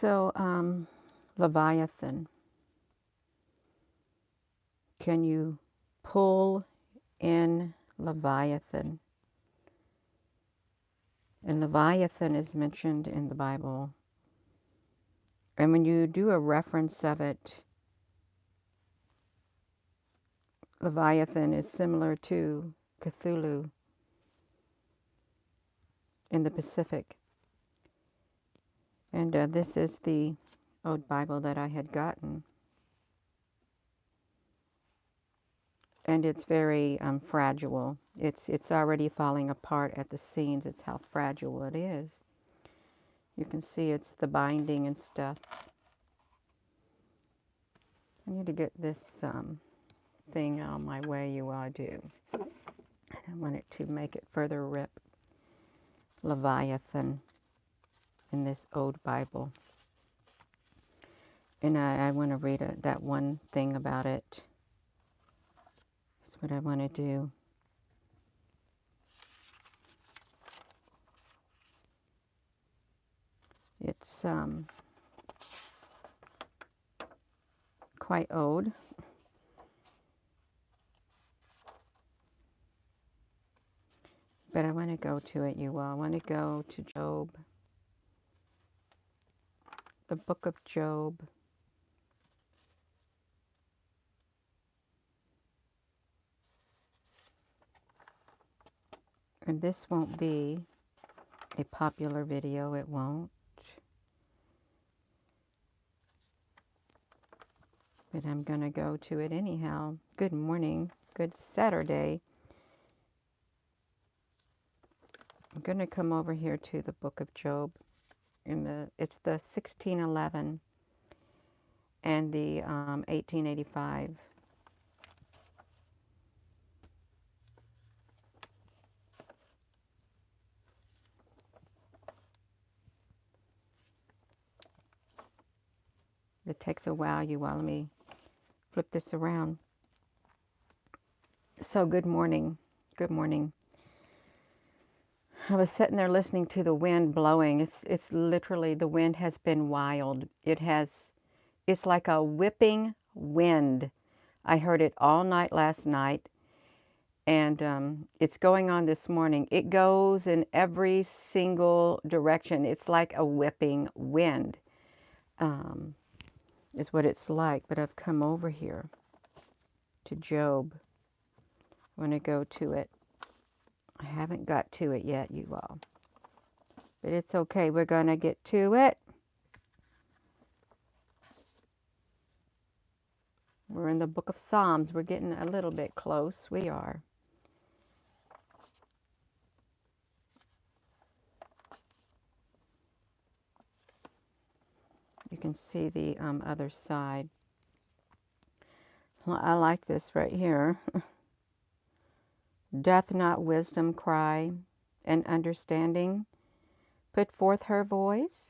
So, Leviathan, can you pull in Leviathan? And Leviathan is mentioned in the Bible. And when you do a reference of it, Leviathan is similar to Cthulhu in the Pacific. And this is the old Bible that I had gotten. And it's very fragile. It's already falling apart at the seams. It's how fragile it is. You can see it's the binding and stuff. I need to get this thing out of my way, you all do. I don't want it to make it further rip. Leviathan in this old Bible. And I want to read that one thing about it. That's what I want to do. It's quite old. But I want to go to it, you all. I want to go to Job. The book of Job. And this won't be a popular video. It won't. But I'm going to go to it anyhow. Good morning. Good Saturday. I'm going to come over here to the book of Job. It's the 1611 and the 1885. It takes a while, you all. Let me flip this around. So good morning. Good morning. I was sitting there listening to the wind blowing. It's literally, the wind has been wild. It's like a whipping wind. I heard it all night last night, and it's going on this morning. It goes in every single direction. It's like a whipping wind, is what it's like. But I've come over here to Job. I want to go to it. I haven't got to it yet, you all. But it's okay. We're going to get to it. We're in the book of Psalms. We're getting a little bit close. We are. You can see the other side. Well, I like this right here. Doth not wisdom cry, and understanding put forth her voice?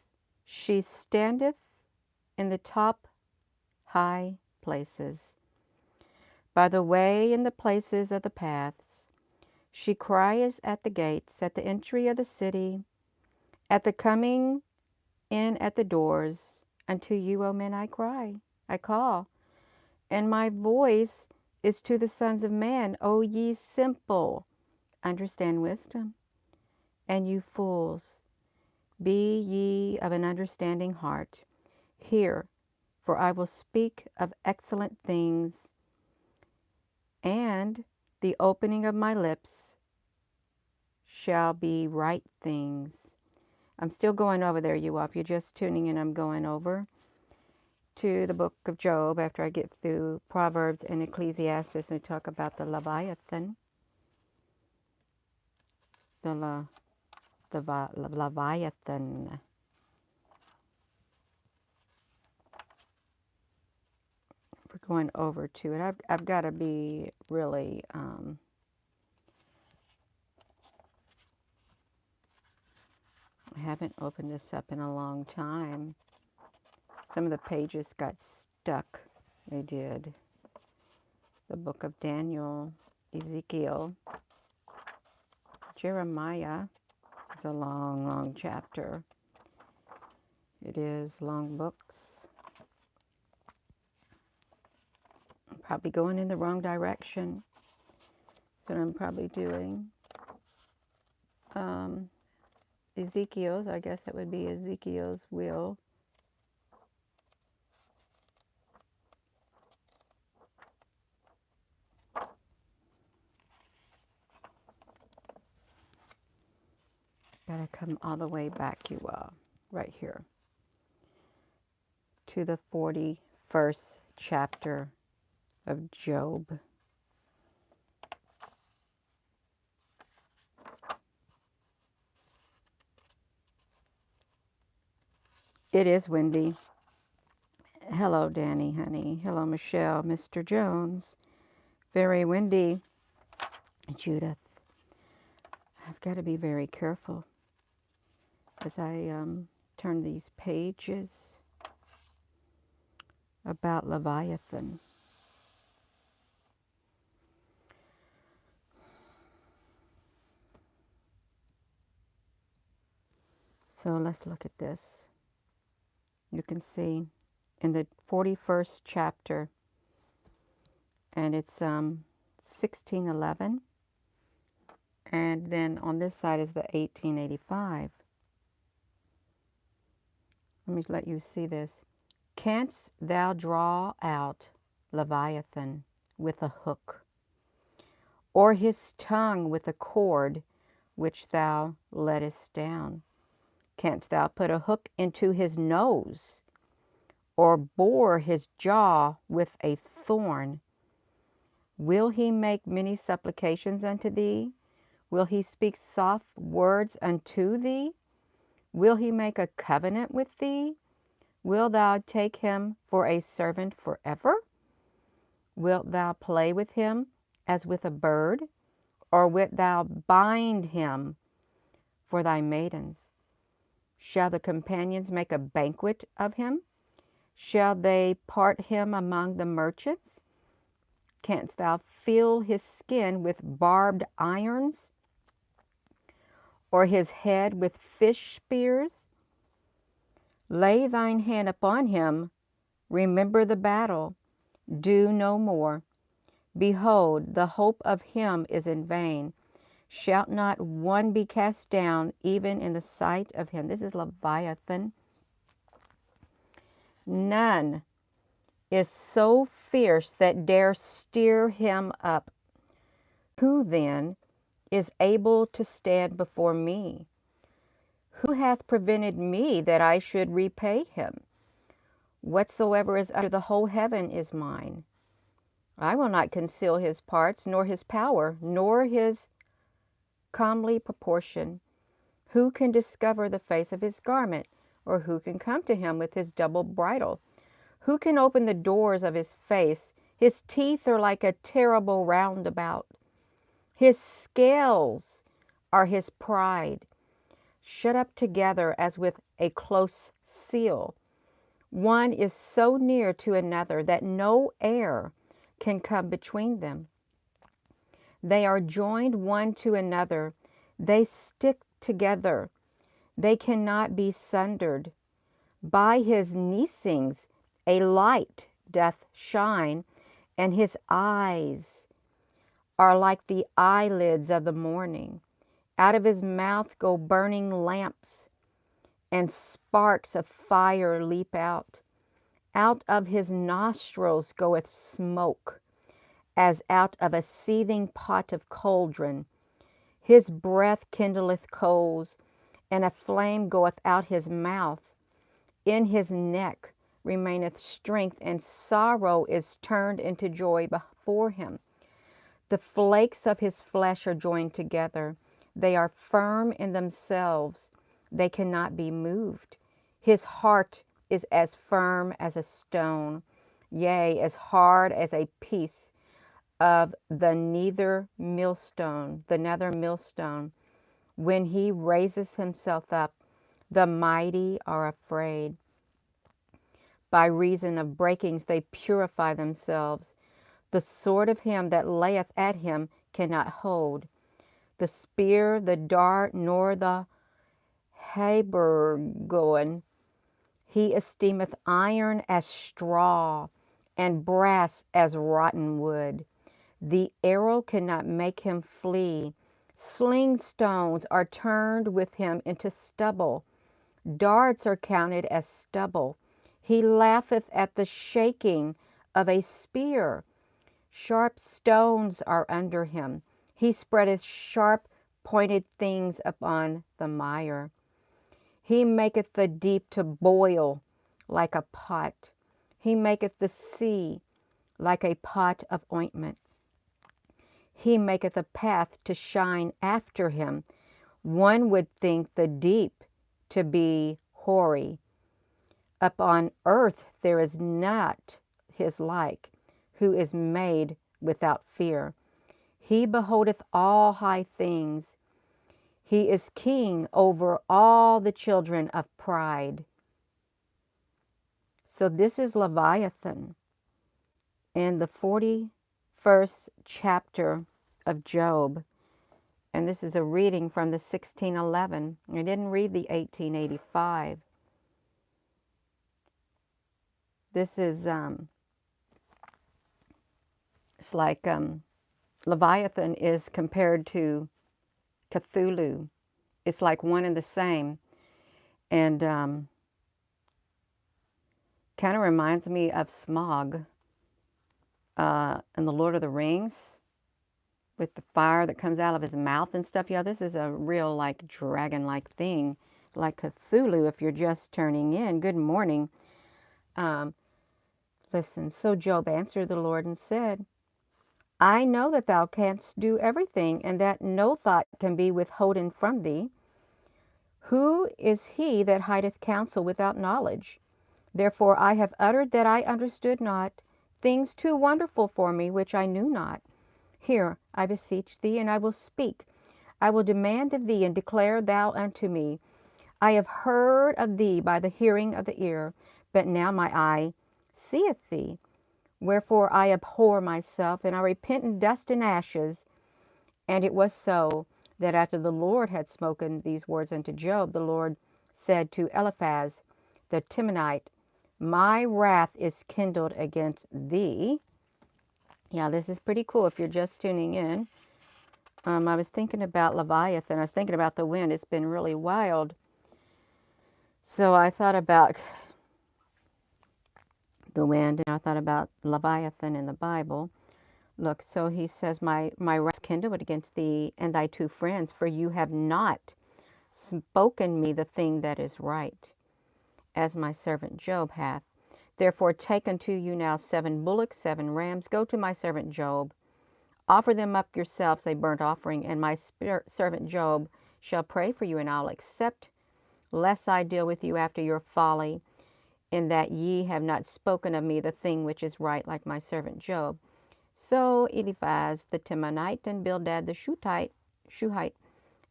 She standeth in the top high places, by the way in the places of the paths. She crieth at the gates, at the entry of the city, at the coming in at the doors. Unto you, O men, I cry, I call, and my voice is to the sons of man. O ye simple, understand wisdom, and you fools, be ye of an understanding heart. Hear, for I will speak of excellent things, and the opening of my lips shall be right things. I'm still going over there, you all. If you're just tuning in, I'm going over to the book of Job after I get through Proverbs and Ecclesiastes and we talk about the Leviathan. The Leviathan. We're going over to it. I've got to be really I haven't opened this up in a long time. Some of the pages got stuck. They did. The book of Daniel, Ezekiel, Jeremiah is a long, long chapter. It is long books. I'm probably going in the wrong direction. That's what I'm probably doing. Ezekiel's, I guess that would be Ezekiel's will. Gotta come all the way back, you all, right here, to the 41st chapter of Job. It is windy. Hello, Danny, honey. Hello, Michelle, Mr. Jones. Very windy. Judith. I've got to be very careful as I turn these pages about Leviathan. So let's look at this. You can see in the 41st chapter, and it's 1611, and then on this side is the 1885. Let me let you see this. Canst thou draw out Leviathan with a hook, or his tongue with a cord which thou lettest down? Canst thou put a hook into his nose, or bore his jaw with a thorn? Will he make many supplications unto thee? Will he speak soft words unto thee? Will he make a covenant with thee? Wilt thou take him for a servant forever? Wilt thou play with him as with a bird? Or wilt thou bind him for thy maidens? Shall the companions make a banquet of him? Shall they part him among the merchants? Canst thou fill his skin with barbed irons, or his head with fish spears? Lay thine hand upon him, remember the battle, do no more. Behold, the hope of him is in vain. Shall not one be cast down even in the sight of him? This is Leviathan. None is so fierce that dare stir him up. Who then is able to stand before me? Who hath prevented me that I should repay him? Whatsoever is under the whole heaven is mine. I will not conceal his parts, nor his power, nor his comely proportion. Who can discover the face of his garment, or who can come to him with his double bridle? Who can open the doors of his face? His teeth are like a terrible roundabout. His scales are his pride, shut up together as with a close seal. One is so near to another that no air can come between them. They are joined one to another. They stick together. They cannot be sundered. By his neesings a light doth shine, and his eyes are like the eyelids of the morning. Out of his mouth go burning lamps, and sparks of fire leap out. Out of his nostrils goeth smoke, as out of a seething pot of cauldron. His breath kindleth coals, and a flame goeth out his mouth. In his neck remaineth strength, and sorrow is turned into joy before him. The flakes of his flesh are joined together. They are firm in themselves. They cannot be moved. His heart is as firm as a stone, yea, as hard as a piece of the nether millstone. When he raises himself up, the mighty are afraid. By reason of breakings they purify themselves. The sword of him that layeth at him cannot hold. The spear, the dart, nor the habergeon He esteemeth iron as straw, and brass as rotten wood. The arrow cannot make him flee. Sling stones are turned with him into stubble. Darts are counted as stubble. He laugheth at the shaking of a spear. Sharp stones are under him. He spreadeth sharp pointed things upon the mire. He maketh the deep to boil like a pot. He maketh the sea like a pot of ointment. He maketh a path to shine after him. One would think the deep to be hoary. Upon earth there is not his like, who is made without fear. He beholdeth all high things. He is king over all the children of pride. So this is Leviathan in the 41st chapter of Job. And this is a reading from the 1611. I didn't read the 1885. This is, it's like Leviathan is compared to Cthulhu. It's like one and the same. And kind of reminds me of Smog in The Lord of the Rings, with the fire that comes out of his mouth and stuff. Yeah, this is a real like dragon-like thing, like Cthulhu. If you're just turning in, good morning. Listen, so Job answered the Lord and said, I know that thou canst do everything, and that no thought can be withholden from thee. Who is he that hideth counsel without knowledge? Therefore I have uttered that I understood not, things too wonderful for me, which I knew not. Hear, I beseech thee, and I will speak. I will demand of thee, and declare thou unto me. I have heard of thee by the hearing of the ear, but now my eye seeth thee. Wherefore I abhor myself, and I repent in dust and ashes. And it was so, that after the Lord had spoken these words unto Job, the Lord said to Eliphaz the Temanite, My wrath is kindled against thee. Yeah, this is pretty cool if you're just tuning in. I was thinking about Leviathan. I was thinking about the wind. It's been really wild. So I thought about the wind, and I thought about Leviathan in the Bible. Look, so he says, My wrath kindled against thee and thy two friends, for you have not spoken me the thing that is right, as my servant Job hath. Therefore take unto you now 7 bullocks, 7 rams. Go to my servant Job. Offer them up yourselves a burnt offering, and my servant Job shall pray for you, and I'll accept, lest I deal with you after your folly, in that ye have not spoken of me the thing which is right, like my servant Job. So Eliphaz the Temanite, and Bildad the Shuhite,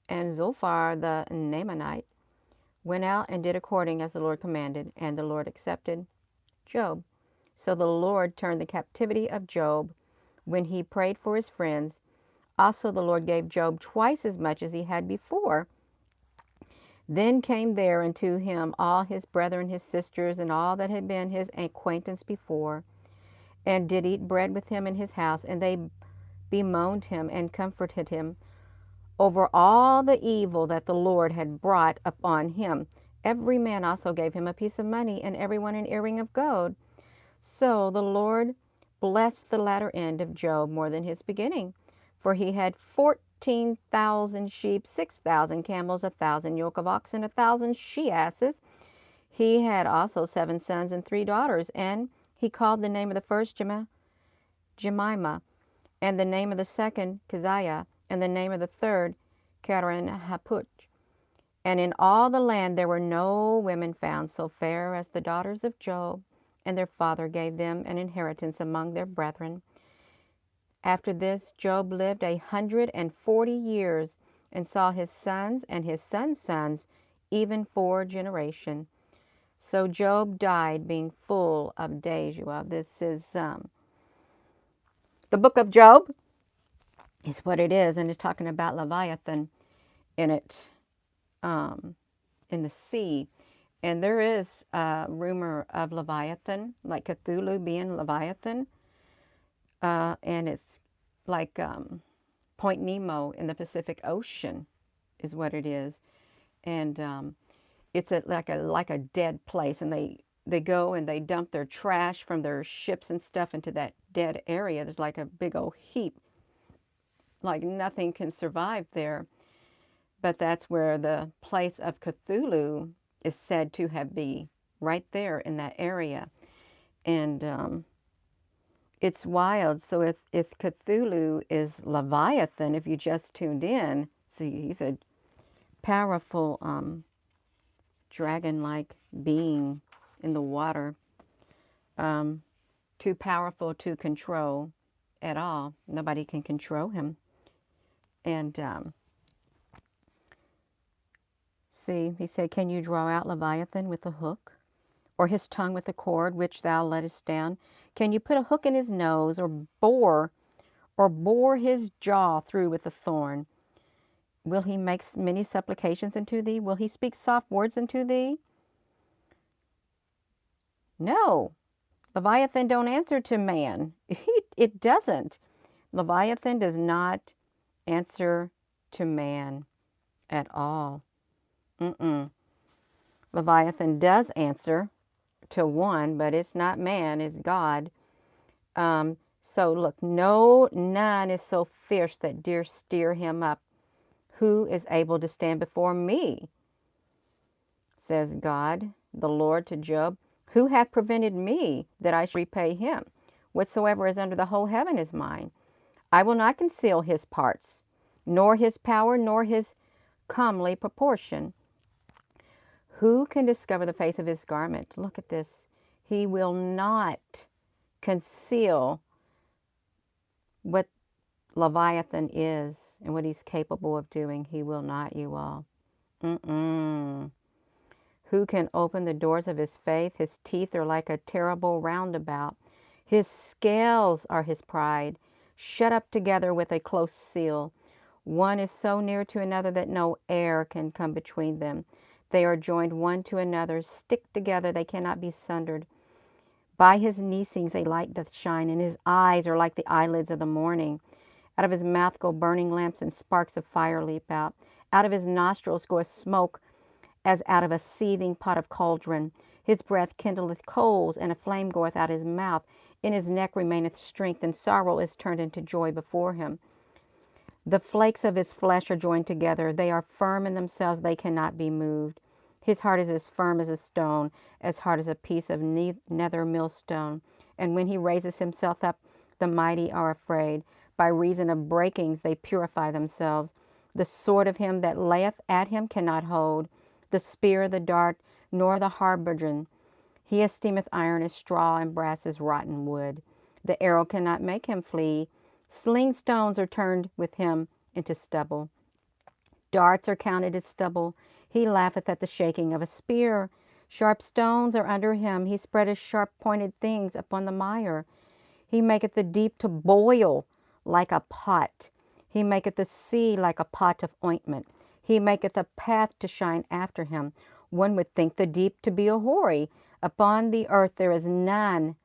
and Zophar the Naamanite went out and did according as the Lord commanded, and the Lord accepted Job. So the Lord turned the captivity of Job when he prayed for his friends. Also the Lord gave Job twice as much as he had before. Then came there unto him all his brethren, his sisters, and all that had been his acquaintance before, and did eat bread with him in his house, and they bemoaned him and comforted him over all the evil that the Lord had brought upon him. Every man also gave him a piece of money, and everyone an earring of gold. So the Lord blessed the latter end of Job more than his beginning, for he had 14,000 sheep, 6,000 camels, 1,000 yoke of oxen, 1,000 she-asses. He had also 7 sons and 3 daughters, and he called the name of the first Jemimah, and the name of the second Keziah, and the name of the third Keren-happuch. And in all the land there were no women found so fair as the daughters of Job, and their father gave them an inheritance among their brethren. After this, Job lived 140 years, and saw his sons and his sons' sons, even 4 generations. So Job died, being full of days. Well, this is the book of Job is what it is, and it's talking about Leviathan in it, in the sea. And there is a rumor of Leviathan, like Cthulhu being Leviathan, and it's like Point Nemo in the Pacific Ocean is what it is, and it's like a dead place, and they go and they dump their trash from their ships and stuff into that dead area. There's like a big old heap, like nothing can survive there. But that's where the place of Cthulhu is said to have been, right there in that area. And it's wild. So if Cthulhu is Leviathan, if you just tuned in, see, he's a powerful dragon-like being in the water, too powerful to control at all. Nobody can control him. And see, he said, can you draw out Leviathan with a hook, or his tongue with a cord which thou lettest down? Can you put a hook in his nose, or bore his jaw through with a thorn? Will he make many supplications unto thee? Will he speak soft words unto thee? No. Leviathan don't answer to man. It doesn't. Leviathan does not answer to man at all. Leviathan does answer to one, but it's not man, it's God. So look, none is so fierce that dare stir him up. Who is able to stand before me? Says God, the Lord, to Job. Who hath prevented me that I should repay him? Whatsoever is under the whole heaven is mine. I will not conceal his parts, nor his power, nor his comely proportion. Who can discover the face of his garment? Look at this. He will not conceal what Leviathan is and what he's capable of doing. He will not, you all. Who can open the doors of his faith? His teeth are like a terrible roundabout. His scales are his pride, shut up together with a close seal. One is so near to another that no air can come between them. They are joined one to another, stick together, they cannot be sundered. By his neesings a light doth shine, and his eyes are like the eyelids of the morning. Out of his mouth go burning lamps, and sparks of fire leap out. Out of his nostrils goeth smoke as out of a seething pot of cauldron. His breath kindleth coals, and a flame goeth out his mouth. In his neck remaineth strength, and sorrow is turned into joy before him. The flakes of his flesh are joined together. They are firm in themselves, they cannot be moved. His heart is as firm as a stone, as hard as a piece of nether millstone. And when he raises himself up, the mighty are afraid. By reason of breakings they purify themselves. The sword of him that layeth at him cannot hold, the spear, the dart, nor the habergeon. He esteemeth iron as straw, and brass as rotten wood. The arrow cannot make him flee. Sling stones are turned with him into stubble. Darts are counted as stubble. He laugheth at the shaking of a spear. Sharp stones are under him. He spreadeth sharp-pointed things upon the mire. He maketh the deep to boil like a pot. He maketh the sea like a pot of ointment. He maketh a path to shine after him. One would think the deep to be a hoary. Upon the earth there is none.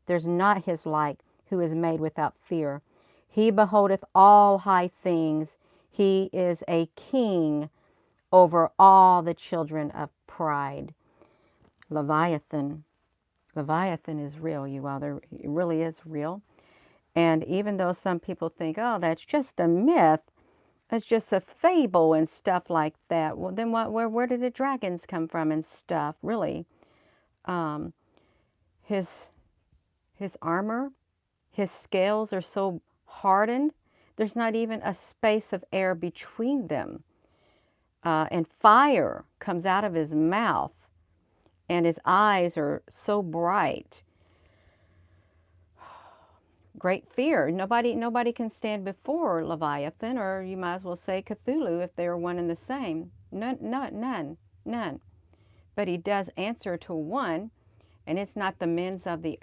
There's not his like, who is made without fear. He beholdeth all high things. He is a king over all the children of pride. Leviathan. Leviathan is real, you all. It really is real. And even though some people think, oh, that's just a myth, it's just a fable and stuff like that. Well, then where did the dragons come from and stuff? Really, his armor, his scales are so hardened, there's not even a space of air between them. And fire comes out of his mouth, and his eyes are so bright. Great fear. Nobody can stand before Leviathan, or you might as well say Cthulhu if they are one and the same. None. But he does answer to one, and it's not the men of the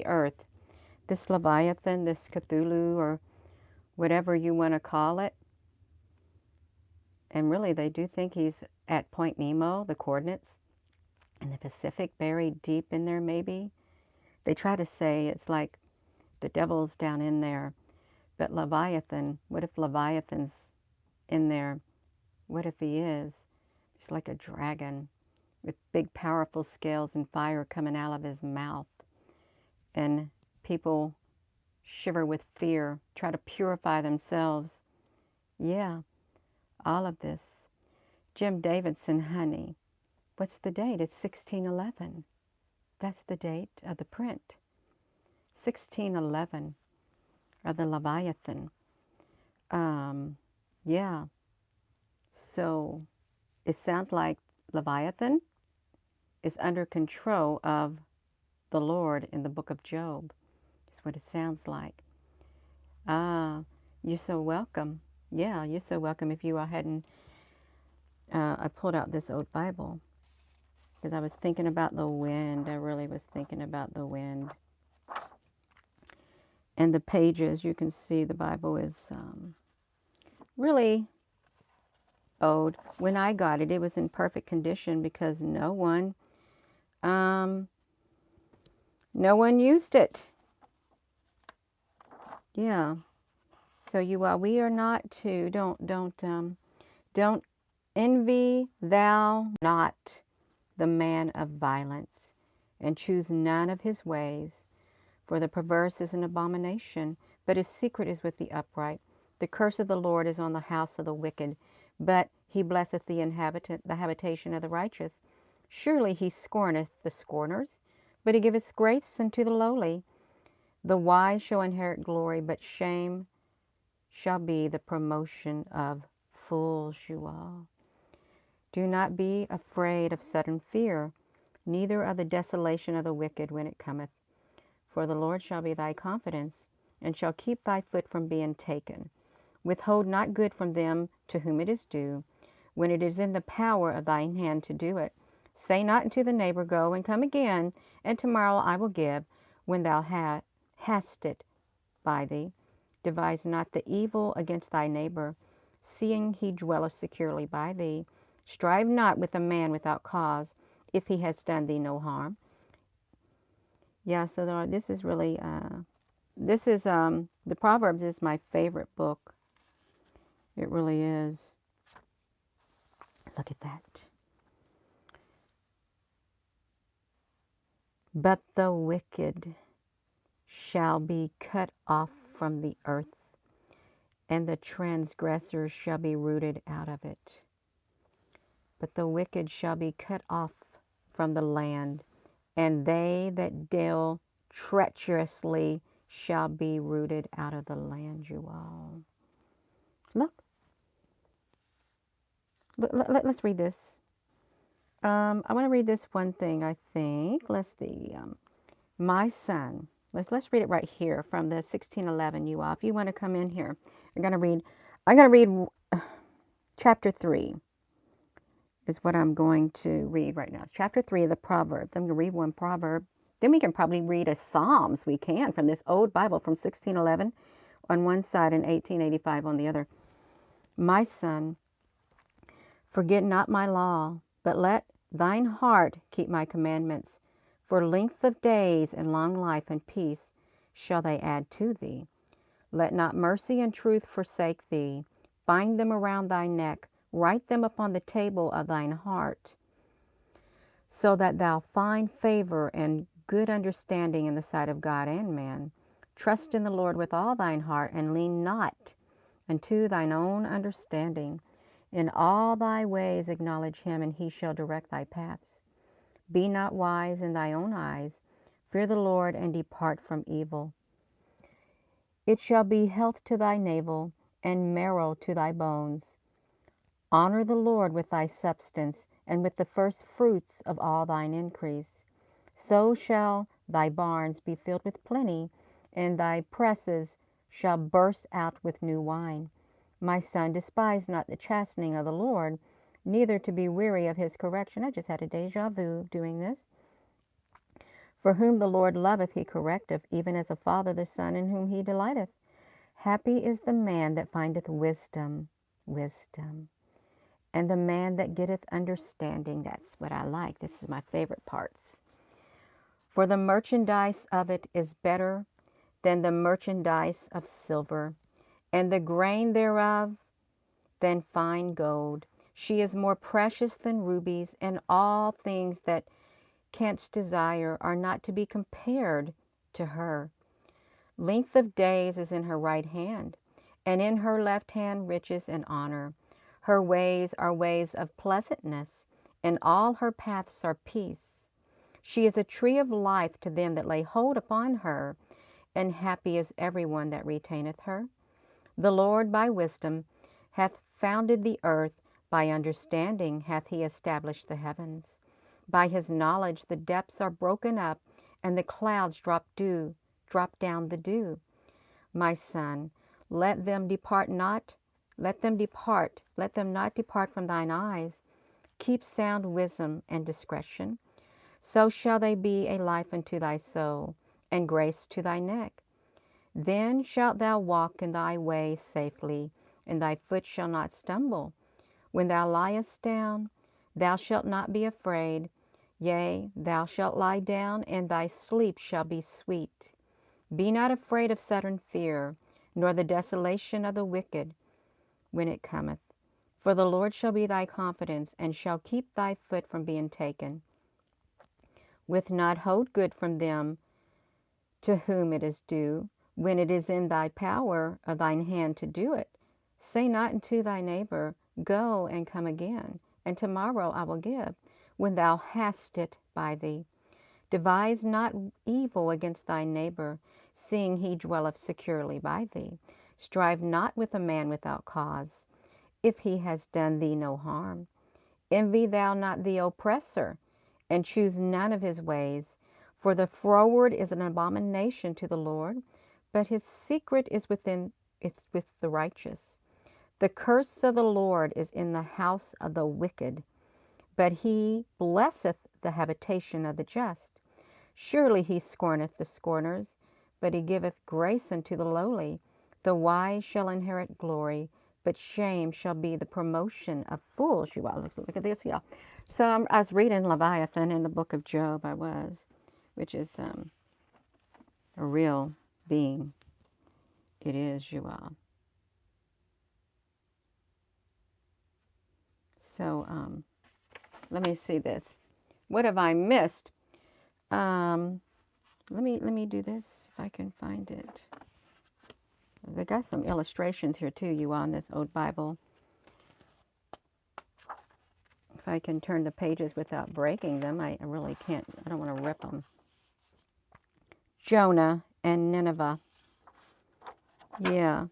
earth. This Leviathan, this Cthulhu, or whatever you want to call it. And really, they do think he's at Point Nemo, the coordinates. in the Pacific, buried deep in there maybe. They try to say it's like the devil's down in there. But Leviathan, what if Leviathan's in there? What if he is? He's like a dragon with big powerful scales and fire coming out of his mouth. And people shiver with fear, try to purify themselves. Yeah, all of this. Jim Davidson, honey, what's the date? It's 1611. That's the date of the print. 1611 of the Leviathan. Yeah, so it sounds like Leviathan is under control of the Lord in the book of Job. That's what it sounds like. Ah, you're so welcome. Yeah, you're so welcome. If you hadn't, I pulled out this old Bible because I was thinking about the wind. I really was thinking about the wind. And the pages, you can see the Bible is really old. When I got it, it was in perfect condition because no one used it. Yeah. So we are not to don't envy thou not the man of violence, and choose none of his ways. For the perverse is an abomination, but his secret is with the upright. The curse of the Lord is on the house of the wicked, but he blesseth the habitation of the righteous. Surely he scorneth the scorners, but he giveth grace unto the lowly. The wise shall inherit glory, but shame shall be the promotion of fools, you all. Do not be afraid of sudden fear, neither of the desolation of the wicked when it cometh. For the Lord shall be thy confidence, and shall keep thy foot from being taken. Withhold not good from them to whom it is due, when it is in the power of thine hand to do it. Say not unto the neighbor, Go and come again, and tomorrow I will give, when thou hast it by thee. Devise not the evil against thy neighbor, seeing he dwelleth securely by thee. Strive not with a man without cause, if he has done thee no harm. Yeah, so this is really, the Proverbs is my favorite book. It really is. Look at that. But the wicked shall be cut off from the earth, and the transgressors shall be rooted out of it. But the wicked shall be cut off from the land, and they that deal treacherously shall be rooted out of the land, you all. Look. Let's read this. I want to read this one thing, I think. Let's see. My son. Let's read it right here from the 1611, you all. If you want to come in here, I'm going to read chapter 3 is what I'm going to read right now. It's chapter 3 of the Proverbs. I'm going to read one proverb. Then we can probably read a Psalms. We can from this old Bible from 1611 on one side and 1885 on the other. My son, forget not my law, but let thine heart keep my commandments. For length of days and long life and peace shall they add to thee. Let not mercy and truth forsake thee. Bind them around thy neck. Write them upon the table of thine heart, so that thou find favor and good understanding in the sight of God and man. Trust in the Lord with all thine heart, and lean not unto thine own understanding. In all thy ways acknowledge him, and he shall direct thy paths. Be not wise in thy own eyes. Fear the Lord, and depart from evil. It shall be health to thy navel, and marrow to thy bones. Honor the Lord with thy substance, and with the first fruits of all thine increase. So shall thy barns be filled with plenty, and thy presses shall burst out with new wine. My son, despise not the chastening of the Lord, neither to be weary of his correction. I just had a deja vu doing this. For whom the Lord loveth, he correcteth, even as a father the son in whom he delighteth. Happy is the man that findeth wisdom, and the man that getteth understanding. That's what I like. This is my favorite parts. For the merchandise of it is better than the merchandise of silver, and the grain thereof than fine gold. She is more precious than rubies, and all things that canst desire are not to be compared to her. Length of days is in her right hand, and in her left hand riches and honor. Her ways are ways of pleasantness, and all her paths are peace. She is a tree of life to them that lay hold upon her, and happy is everyone that retaineth her. The Lord by wisdom hath founded the earth, by understanding hath he established the heavens. By his knowledge the depths are broken up, and the clouds drop down the dew. My son, let them not depart from thine eyes. Keep sound wisdom and discretion. So shall they be a life unto thy soul, and grace to thy neck. Then shalt thou walk in thy way safely, and thy foot shall not stumble. When thou liest down, thou shalt not be afraid. Yea, thou shalt lie down, and thy sleep shall be sweet. Be not afraid of sudden fear, nor the desolation of the wicked when it cometh. For the Lord shall be thy confidence, and shall keep thy foot from being taken. Withhold not good from them to whom it is due, when it is in thy power of thine hand to do it. Say not unto thy neighbor, Go and come again, and tomorrow I will give, when thou hast it by thee. Devise not evil against thy neighbor, seeing he dwelleth securely by thee. Strive not with a man without cause, if he has done thee no harm. Envy thou not the oppressor, and choose none of his ways. For the froward is an abomination to the Lord, but his secret is with the righteous. The curse of the Lord is in the house of the wicked, but he blesseth the habitation of the just. Surely he scorneth the scorners, but he giveth grace unto the lowly. The wise shall inherit glory, but shame shall be the promotion of fools. You all look at this, y'all. So I was reading Leviathan in the book of Job, which is a real being. It is, you all. So let me see this. What have I missed? Let me do this if I can find it. They got some illustrations here too, you all, in this old Bible. If I can turn the pages without breaking them, I really can't. I don't want to rip them. Jonah and Nineveh. Yeah.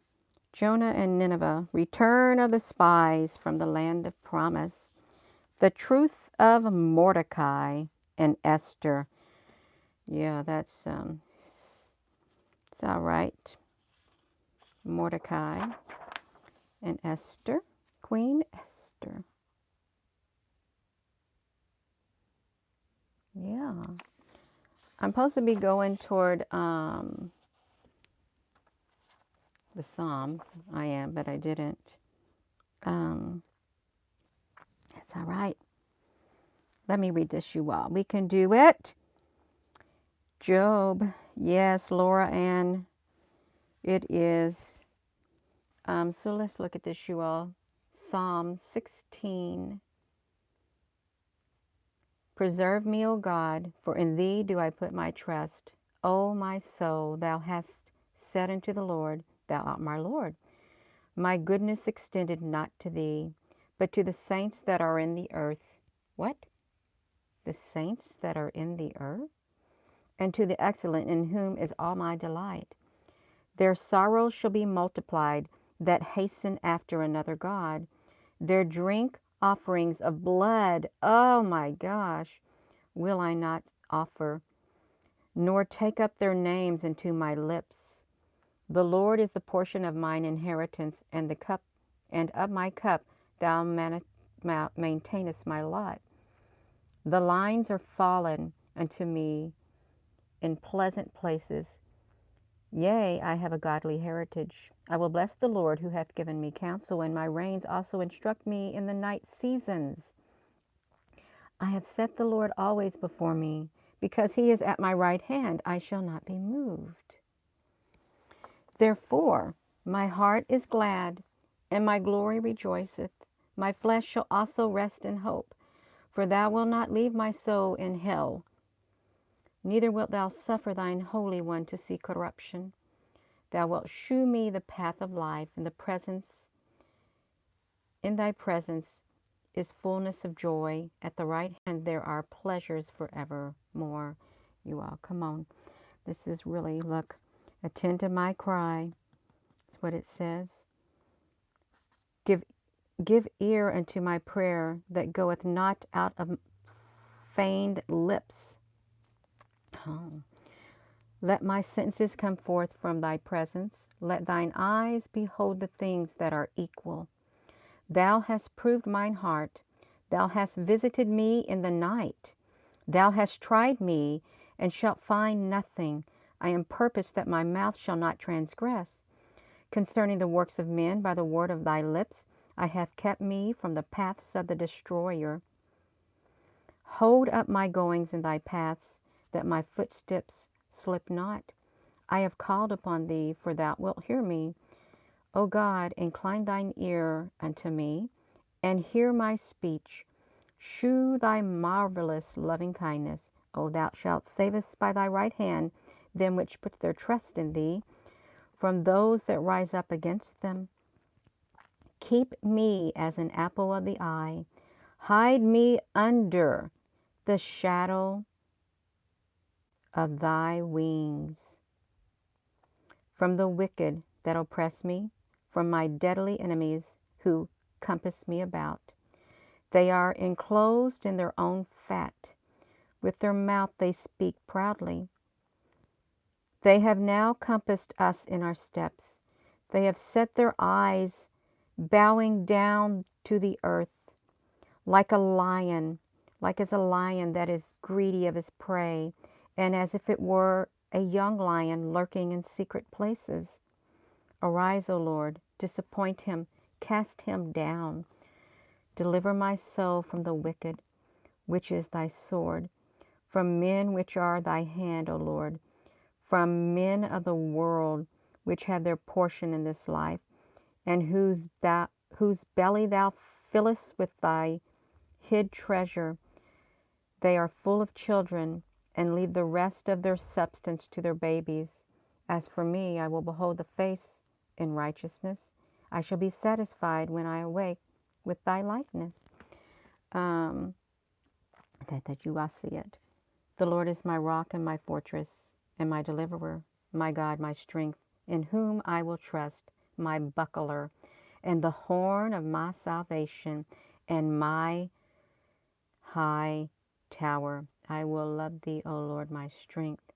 Jonah and Nineveh. Return of the spies from the land of promise. The truth of Mordecai and Esther. Yeah, that's it's all right. Mordecai and Esther. Queen Esther. Yeah. I'm supposed to be going toward the Psalms. I am, but I didn't. That's all right. Let me read this, you all. We can do it. Job. Yes, Laura Ann. It is. So let's look at this, you all. Psalm 16. Preserve me, O God, for in thee do I put my trust. O my soul, thou hast said unto the Lord, Thou art my Lord. My goodness extended not to thee, but to the saints that are in the earth. What? The saints that are in the earth? And to the excellent, in whom is all my delight. Their sorrows shall be multiplied, that hasten after another God. Their drink offerings of blood, oh my gosh, will I not offer, nor take up their names into my lips. The Lord is the portion of mine inheritance, and the cup, and of my cup thou maintainest my lot. The lines are fallen unto me in pleasant places. Yea, I have a godly heritage. I will bless the Lord who hath given me counsel, and my reins also instruct me in the night seasons. I have set the Lord always before me. Because he is at my right hand, I shall not be moved. Therefore, my heart is glad, and my glory rejoiceth. My flesh shall also rest in hope. For thou wilt not leave my soul in hell, neither wilt thou suffer thine Holy One to see corruption. Thou wilt shew me the path of life. In thy presence is fullness of joy. At the right hand there are pleasures forevermore. You all, come on. This is really, look, attend to my cry. That's what it says. Give ear unto my prayer that goeth not out of feigned lips. Oh. Let my sentences come forth from thy presence. Let thine eyes behold the things that are equal. Thou hast proved mine heart. Thou hast visited me in the night. Thou hast tried me, and shalt find nothing. I am purposed that my mouth shall not transgress. Concerning the works of men, by the word of thy lips, I have kept me from the paths of the destroyer. Hold up my goings in thy paths, that my footsteps slip not. I have called upon thee, for thou wilt hear me. O God, incline thine ear unto me, and hear my speech. Shew thy marvelous loving kindness. O thou shalt save us by thy right hand, them which put their trust in thee, from those that rise up against them. Keep me as an apple of the eye. Hide me under the shadow of thy wings. From the wicked that oppress me, from my deadly enemies who compass me about. They are enclosed in their own fat. With their mouth they speak proudly. They have now compassed us in our steps. They have set their eyes bowing down to the earth, like a lion that is greedy of his prey, and as if it were a young lion lurking in secret places. Arise, O Lord, disappoint him, cast him down. Deliver my soul from the wicked, which is thy sword, from men which are thy hand, O Lord, from men of the world, which have their portion in this life, and whose belly thou fillest with thy hid treasure. They are full of children, and leave the rest of their substance to their babies. As for me, I will behold the face in righteousness. I shall be satisfied when I awake with thy likeness. That you all see it. The Lord is my rock and my fortress, and my deliverer, my God, my strength, in whom I will trust, my buckler, and the horn of my salvation, and my high tower. I will love thee, O Lord, my strength.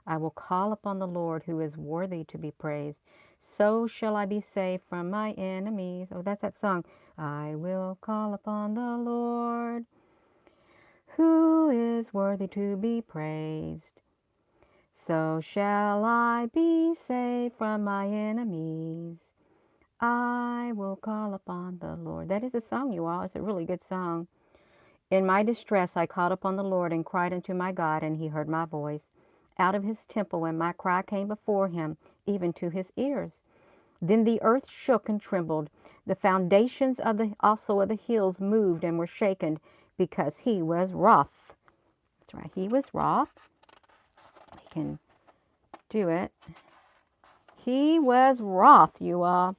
I will call upon the Lord, who is worthy to be praised. So shall I be saved from my enemies. Oh, that's that song. I will call upon the Lord, who is worthy to be praised. So shall I be saved from my enemies. I will call upon the Lord. That is a song, you all. It's a really good song. In my distress I called upon the Lord and cried unto my God, and he heard my voice. Out of his temple, and my cry came before him, even to his ears. Then the earth shook and trembled. The foundations also of the hills moved and were shaken, because he was wroth. That's right, he was wroth. We can do it. He was wroth, you all.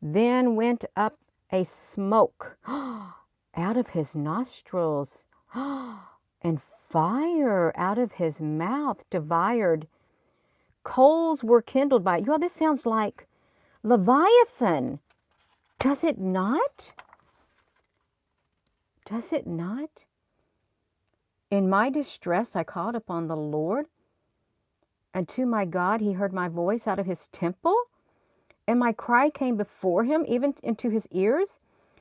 Then went up a smoke out of his nostrils, and fire out of his mouth devoured. Coals were kindled by it. You all, this sounds like Leviathan. Does it not? Does it not? In my distress I called upon the Lord, and to my God he heard my voice out of his temple, and my cry came before him, even into his ears.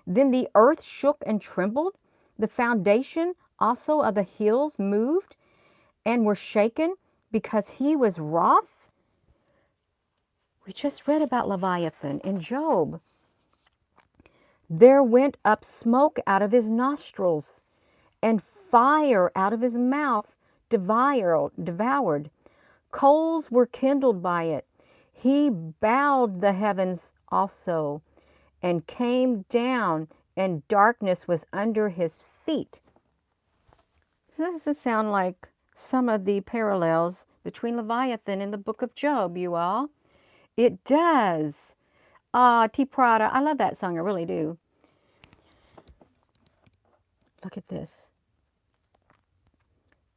Then the earth shook and trembled. The foundation also of the hills moved and were shaken, because he was wroth. We just read about Leviathan in Job. There went up smoke out of his nostrils, and fire out of his mouth devoured. Coals were kindled by it. He bowed the heavens also, and came down, and darkness was under his feet. Does this sound like some of the parallels between Leviathan and the book of Job, you all? It does. T. Prada, I love that song, I really do. Look at this.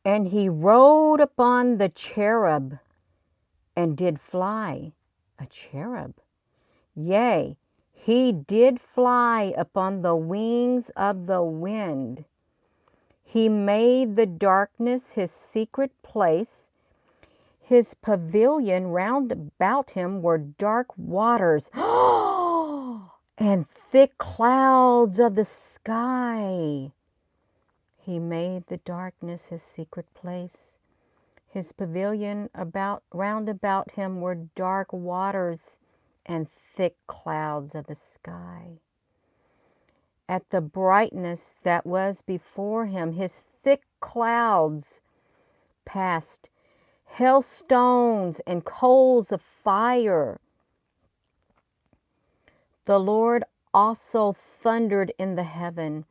And he rode upon the cherub, and did fly. A cherub. Yea, he did fly upon the wings of the wind. He made the darkness his secret place. His pavilion round about him were dark waters, and thick clouds of the sky. He made the darkness his secret place. His pavilion round about him were dark waters and thick clouds of the sky. At the brightness that was before him, his thick clouds passed, hailstones and coals of fire. The Lord also thundered in the heaven,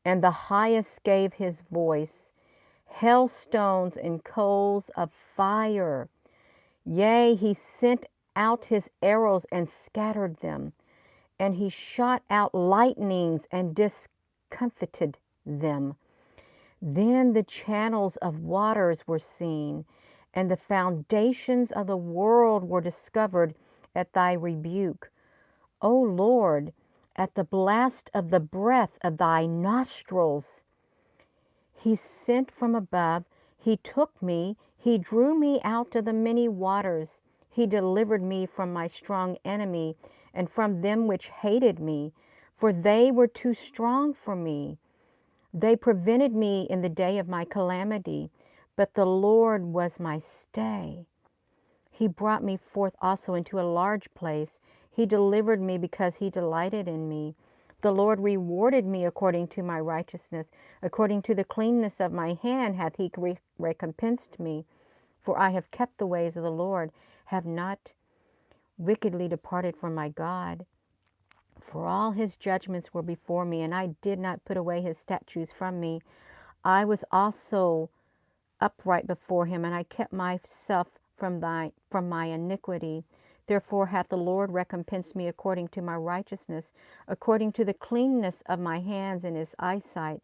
and the highest gave his voice, hailstones and coals of fire. Yea, he sent out his arrows and scattered them, and he shot out lightnings and discomfited them. Then the channels of waters were seen, and the foundations of the world were discovered at thy rebuke. O Lord, at the blast of the breath of thy nostrils. He sent from above, he took me, he drew me out of the many waters. He delivered me from my strong enemy and from them which hated me, for they were too strong for me. They prevented me in the day of my calamity, but the Lord was my stay. He brought me forth also into a large place. He delivered me because he delighted in me. The Lord rewarded me according to my righteousness. According to the cleanness of my hand hath he recompensed me. For I have kept the ways of the Lord, have not wickedly departed from my God. For all his judgments were before me, and I did not put away his statutes from me. I was also upright before him, and I kept myself from my iniquity. Therefore hath the Lord recompensed me according to my righteousness, according to the cleanness of my hands in his eyesight.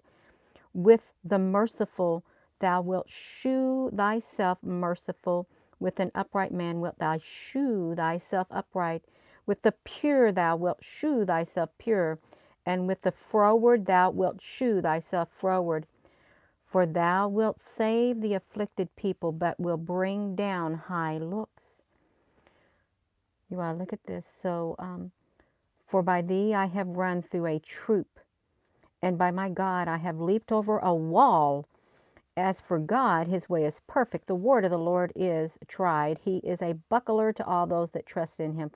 With the merciful thou wilt shew thyself merciful, with an upright man wilt thou shew thyself upright. With the pure thou wilt shew thyself pure, and with the froward thou wilt shew thyself froward. For thou wilt save the afflicted people, but will bring down high looks. You all look at this. So, for by thee I have run through a troop, and by my God I have leaped over a wall. As for God, his way is perfect. The word of the Lord is tried. He is a buckler to all those that trust in him.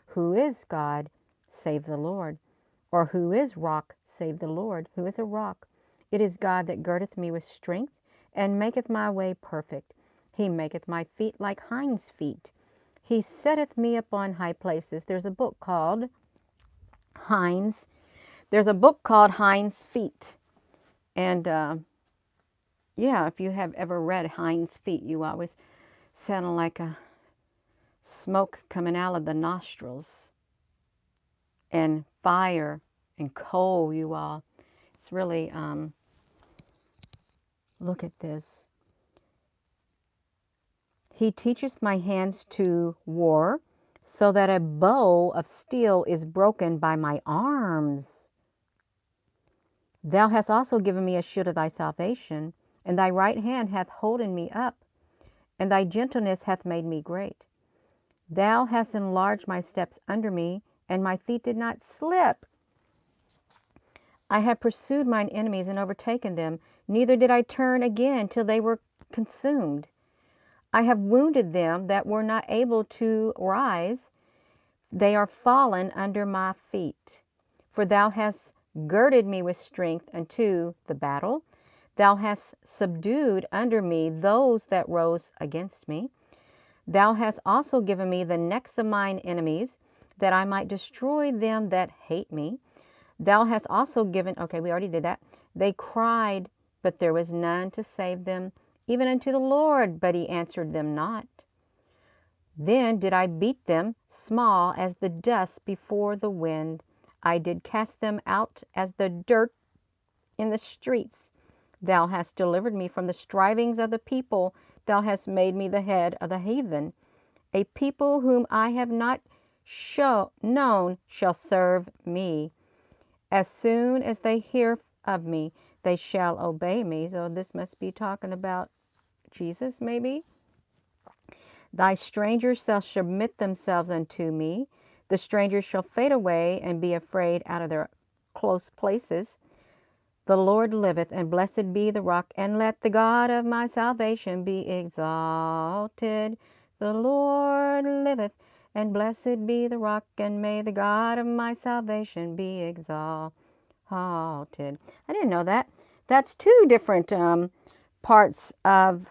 Who is God, save the Lord? Or who is rock, save the Lord? Who is a rock? It is God that girdeth me with strength, and maketh my way perfect. He maketh my feet like hinds' feet. He setteth me upon high places. There's a book called Hinds. There's a book called Hinds' Feet. And yeah, if you have ever read Hinds' Feet, you always sound like a smoke coming out of the nostrils, and fire and coal, you all. It's really, look at this. He teacheth my hands to war, so that a bow of steel is broken by my arms. Thou hast also given me a shield of thy salvation, and thy right hand hath holden me up, and thy gentleness hath made me great. Thou hast enlarged my steps under me, and my feet did not slip. I have pursued mine enemies and overtaken them, neither did I turn again till they were consumed. I have wounded them that were not able to rise, They are fallen under my feet. For thou hast girded me with strength unto the battle. Thou hast subdued under me those that rose against me. Thou hast also given me the necks of mine enemies, that I might destroy them that hate me. Thou hast also given, okay, we already did that. They cried, but there was none to save them, even unto the Lord, but he answered them not. Then did I beat them small as the dust before the wind. I did cast them out as the dirt in the streets. Thou hast delivered me from the strivings of the people. Thou hast made me the head of the heathen. A people whom I have not known shall serve me. As soon as they hear of me, they shall obey me. So this must be talking about Jesus, maybe. Thy strangers shall submit themselves unto me. The strangers shall fade away and be afraid out of their close places. The Lord liveth, and blessed be the rock, and let the God of my salvation be exalted. The Lord liveth, and blessed be the rock, and may the God of my salvation be exalted. I didn't know that. That's two different parts of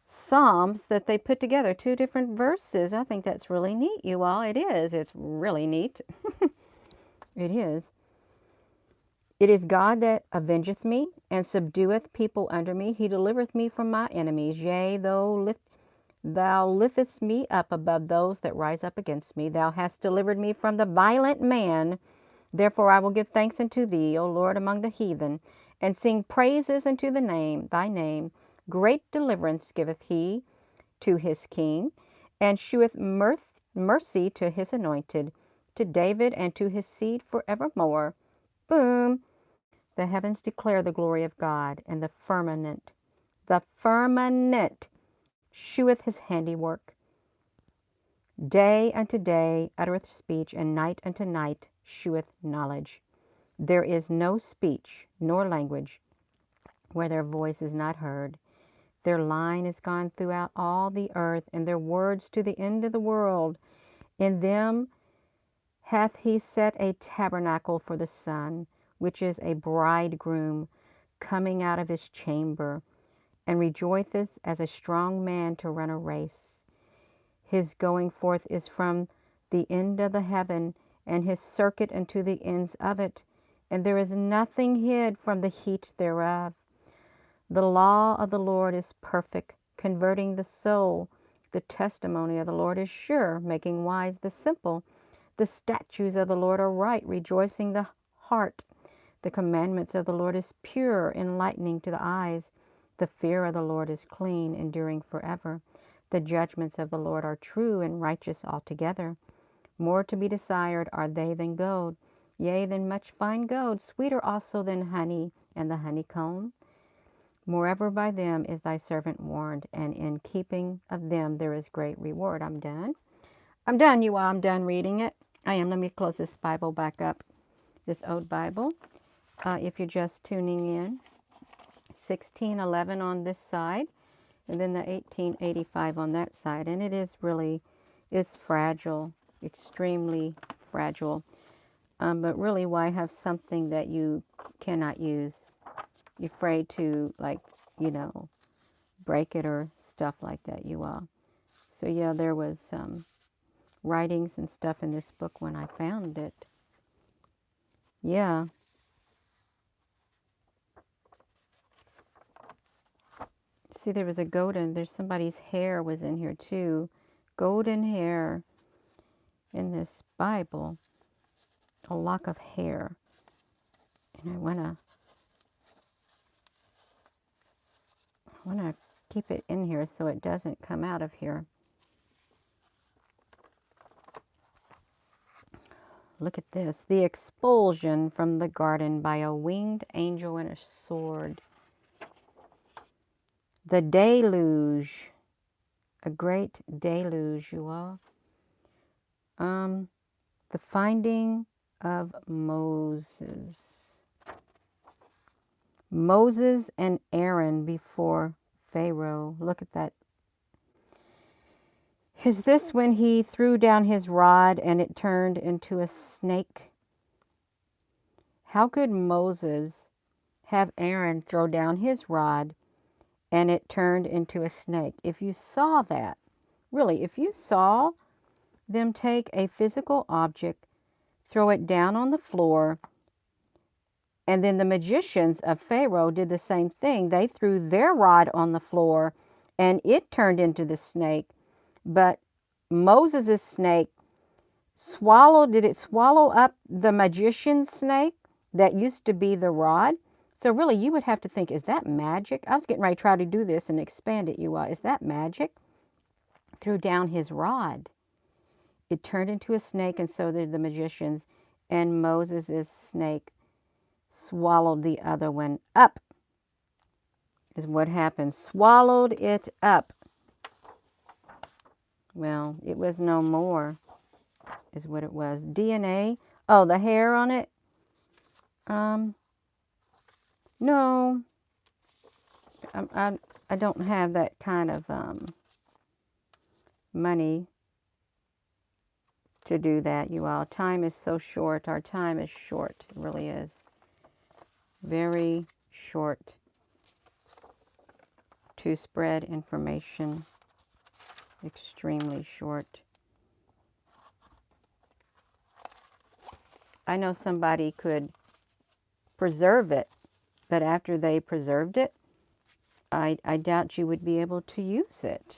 Psalms that they put together, two different verses. I think that's really neat, you all. It is. It's really neat. It is. It is God that avengeth me, and subdueth people under me. He delivereth me from my enemies. Yea, thou liftest me up above those that rise up against me. Thou hast delivered me from the violent man. Therefore I will give thanks unto thee, O Lord, among the heathen, and sing praises unto thy name. Great deliverance giveth he to his king, and sheweth mercy to his anointed, to David and to his seed forevermore. Boom. The heavens declare the glory of God, and the firmament sheweth his handiwork. Day unto day uttereth speech, and night unto night sheweth knowledge. There is no speech nor language where their voice is not heard. Their line is gone throughout all the earth, and their words to the end of the world. In them hath he set a tabernacle for the sun, which is a bridegroom coming out of his chamber, and rejoiceth as a strong man to run a race. His going forth is from the end of the heaven, and his circuit unto the ends of it, and there is nothing hid from the heat thereof. The law of the Lord is perfect, converting the soul. The testimony of the Lord is sure, making wise the simple. The statutes of the Lord are right, rejoicing the heart. The commandments of the Lord is pure, enlightening to the eyes. The fear of the Lord is clean, enduring forever. The judgments of the Lord are true and righteous altogether. More to be desired are they than gold, yea, than much fine gold, sweeter also than honey and the honeycomb. Moreover, by them is thy servant warned, and in keeping of them there is great reward. I'm done. I'm done, you all. I'm done reading it. I am. Let me close this Bible back up, this old Bible. If you're just tuning in, 1611 on this side, and then the 1885 on that side. And it is really, it's fragile, extremely fragile. But really, why have something that you cannot use? You're afraid to, like, break it or stuff like that, you all. So yeah, there was writings and stuff in this book when I found it. Yeah. See, there was a there's somebody's hair was in here too. Golden hair in this Bible. A lock of hair. And I want to keep it in here so it doesn't come out of here. Look at this. The expulsion from the garden by a winged angel and a sword. The deluge. A great deluge, you all. The finding of Moses. Moses and Aaron before Pharaoh. Look at that. Is this when he threw down his rod and it turned into a snake? How could Moses have Aaron throw down his rod and it turned into a snake? If you saw that, really, if you saw them take a physical object, throw it down on the floor, and then the magicians of Pharaoh did the same thing. They threw their rod on the floor and it turned into the snake. But Moses' snake did it swallow up the magician's snake that used to be the rod? So really, you would have to think, is that magic? I was getting ready to try to do this and expand it, you all. Is that magic? Threw down his rod. It turned into a snake, and so did the magicians. And Moses' snake swallowed the other one up, is what happened. Swallowed it up. Well, it was no more, is what it was. DNA. Oh, the hair on it? No. I don't have that kind of money to do that, you all. Time is so short. Our time is short. It really is. Very short to spread information. Extremely short. I know somebody could preserve it, but after they preserved it, I doubt you would be able to use it.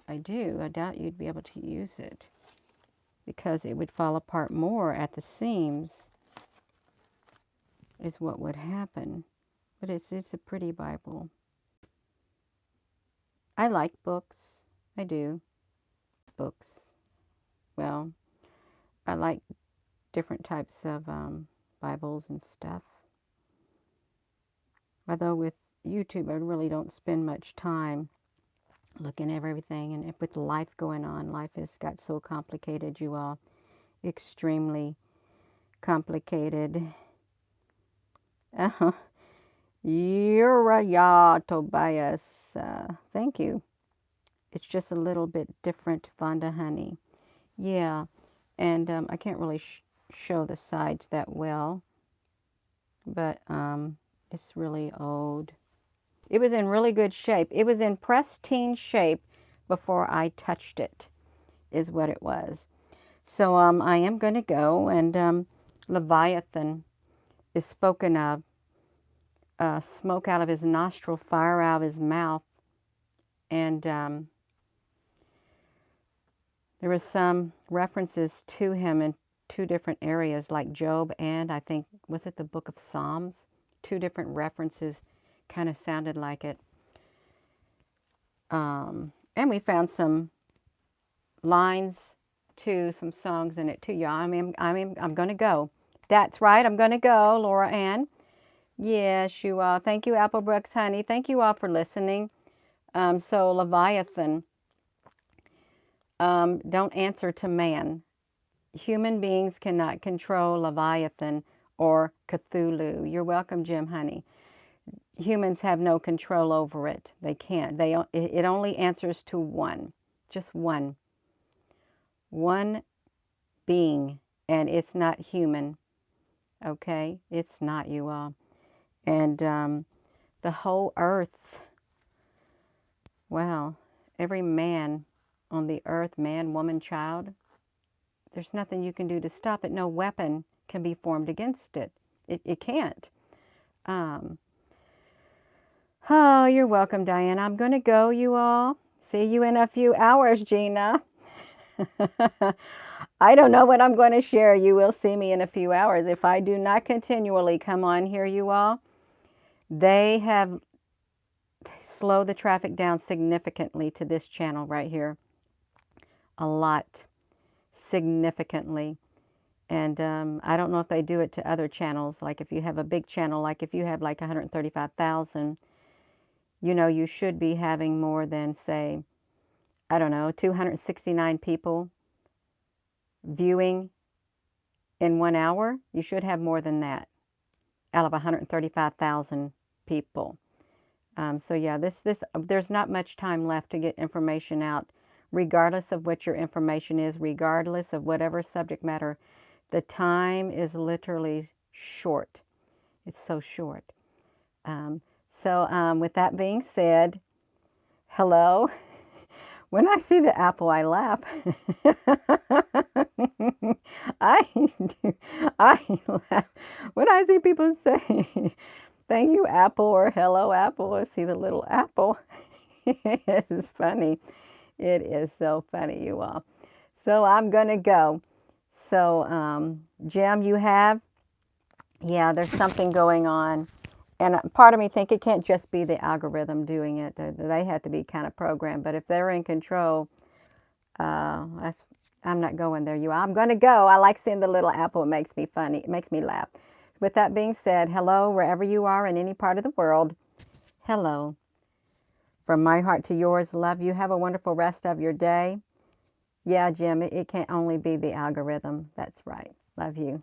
I do. I doubt you'd be able to use it because it would fall apart more at the seams is what would happen. But it's a pretty Bible. I like books. I do. Books. Well, I like different types of Bibles and stuff. Although with YouTube, I really don't spend much time looking at everything. And with life going on, life has got so complicated, you all. Extremely complicated. Uriah Tobias. Thank you. It's just a little bit different, Vonda Honey. Yeah. And I can't really show the sides that well. But it's really old. It was in really good shape. It was in pristine shape before I touched it, is what it was. So I am going to go, and Leviathan is spoken of. Smoke out of his nostril, fire out of his mouth. And there was some references to him in two different areas, like Job and I think, was it the book of Psalms? Two different references kind of sounded like it. And we found some lines to some songs in it too, y'all. I'm going to go. That's right, I'm going to go, Laura Ann. Yes, you all. Thank you, Applebrooks Honey. Thank you all for listening. So Leviathan, don't answer to man. Human beings cannot control Leviathan or Cthulhu. You're welcome, Jim Honey. Humans have no control over it. They can't. It only answers to one. Just one. One being. And it's not human. Okay? It's not, you all. And the whole earth. Wow. Every man on the earth, man, woman, child, there's nothing you can do to stop it. No weapon can be formed against it. It can't. Oh, you're welcome, Diana. I'm going to go, you all. See you in a few hours, Gina. I don't know what I'm going to share. You will see me in a few hours. If I do not continually come on here, you all, they have slowed the traffic down significantly to this channel right here. A lot. Significantly. And I don't know if they do it to other channels. Like if you have a big channel, like if you have like 135,000, you know, you should be having more than, say, I don't know, 269 people viewing in 1 hour. You should have more than that out of 135,000 people. So yeah, there's not much time left to get information out regardless of what your information is, regardless of whatever subject matter, the time is literally short. It's so short. With that being said, hello. When I see the apple, I laugh. I do. I laugh. When I see people say, thank you, apple, or hello, apple, or see the little apple, it's funny. It is so funny, you all. So I'm going to go. So, Jim, you have? Yeah, there's something going on. And part of me think it can't just be the algorithm doing it. They have to be kind of programmed. But if they're in control, I'm not going there. I'm going to go. I like seeing the little apple. It makes me funny. It makes me laugh. With that being said, hello, wherever you are in any part of the world. Hello. From my heart to yours, love you. Have a wonderful rest of your day. Yeah, Jim, it can't only be the algorithm. That's right. Love you.